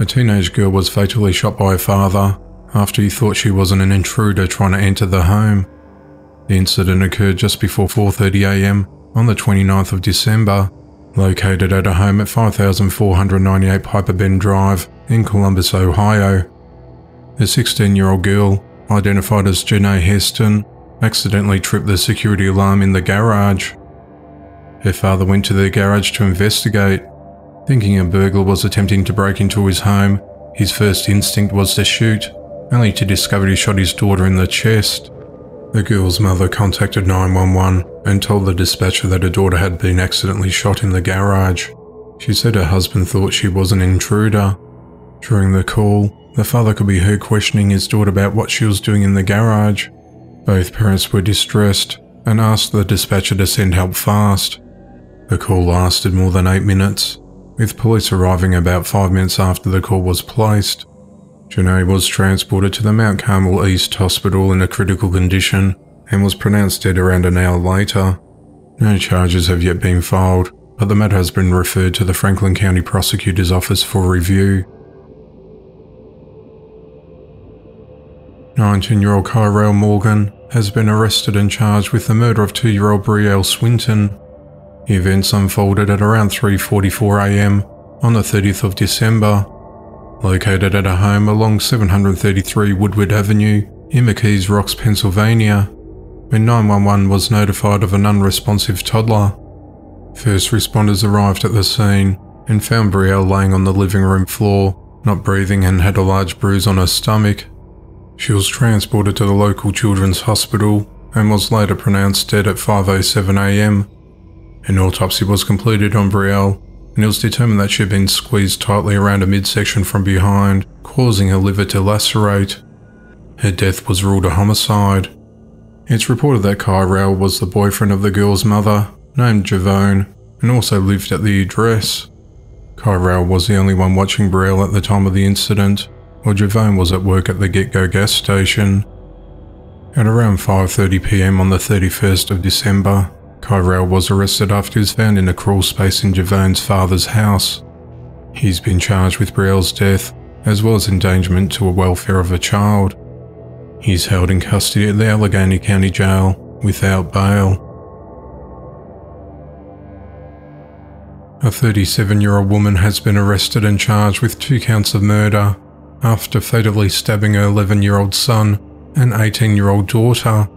teenage girl was fatally shot by her father after he thought she wasn't an intruder trying to enter the home. The incident occurred just before 4:30 a.m. on the 29th of December, located at a home at 5498 Piper Bend Drive in Columbus, Ohio. The 16-year-old girl, identified as Janae Heston, accidentally tripped the security alarm in the garage. Her father went to the garage to investigate. Thinking a burglar was attempting to break into his home, his first instinct was to shoot, only to discover he shot his daughter in the chest. The girl's mother contacted 911 and told the dispatcher that her daughter had been accidentally shot in the garage. She said her husband thought she was an intruder. During the call, the father could be heard questioning his daughter about what she was doing in the garage. Both parents were distressed and asked the dispatcher to send help fast. The call lasted more than 8 minutes, with police arriving about 5 minutes after the call was placed. Janae was transported to the Mount Carmel East Hospital in a critical condition and was pronounced dead around an hour later. No charges have yet been filed, but the matter has been referred to the Franklin County Prosecutor's Office for review. 19-year-old Kyrell Morgan has been arrested and charged with the murder of 2-year-old Brielle Swinton. The events unfolded at around 3:44 a.m. on the 30th of December, located at a home along 733 Woodward Avenue in McKees Rocks, Pennsylvania, when 911 was notified of an unresponsive toddler. First responders arrived at the scene and found Brielle laying on the living room floor, not breathing, and had a large bruise on her stomach. She was transported to the local children's hospital and was later pronounced dead at 5:07 a.m. An autopsy was completed on Brielle, and it was determined that she had been squeezed tightly around her midsection from behind, causing her liver to lacerate. Her death was ruled a homicide. It's reported that Kyrell was the boyfriend of the girl's mother, named Javone, and also lived at the address. Kyrell was the only one watching Brielle at the time of the incident, while Javone was at work at the Get-Go gas station. At around 5:30 p.m. on the 31st of December, Kyrell was arrested after he was found in a crawl space in Javone's father's house. He's been charged with Brielle's death, as well as endangerment to the welfare of a child. He's held in custody at the Allegheny County Jail without bail. A 37-year-old woman has been arrested and charged with 2 counts of murder after fatally stabbing her 11-year-old son and 18-year-old daughter.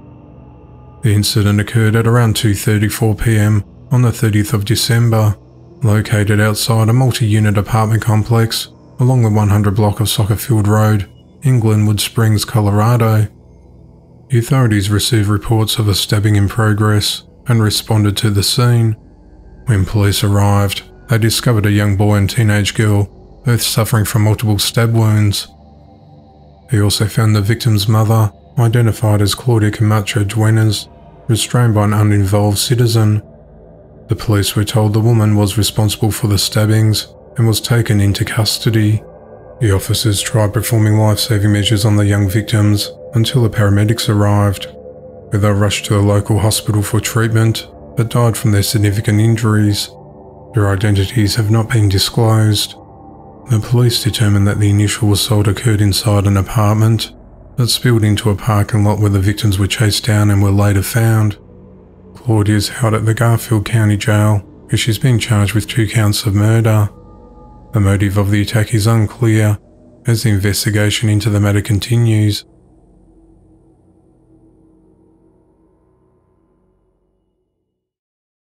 The incident occurred at around 2:34 p.m. on the 30th of December, located outside a multi-unit apartment complex along the 100 block of Soccer Field Road in Glenwood Springs, Colorado. The authorities received reports of a stabbing in progress and responded to the scene. When police arrived, they discovered a young boy and teenage girl, both suffering from multiple stab wounds. They also found the victim's mother, identified as Claudia Camacho Duenas, restrained by an uninvolved citizen. The police were told the woman was responsible for the stabbings and was taken into custody. The officers tried performing life-saving measures on the young victims until the paramedics arrived, where they rushed to the local hospital for treatment but died from their significant injuries. Their identities have not been disclosed. The police determined that the initial assault occurred inside an apartment that spilled into a parking lot where the victims were chased down and were later found. Claudia is held at the Garfield County Jail, where she's been charged with 2 counts of murder. The motive of the attack is unclear, as the investigation into the matter continues,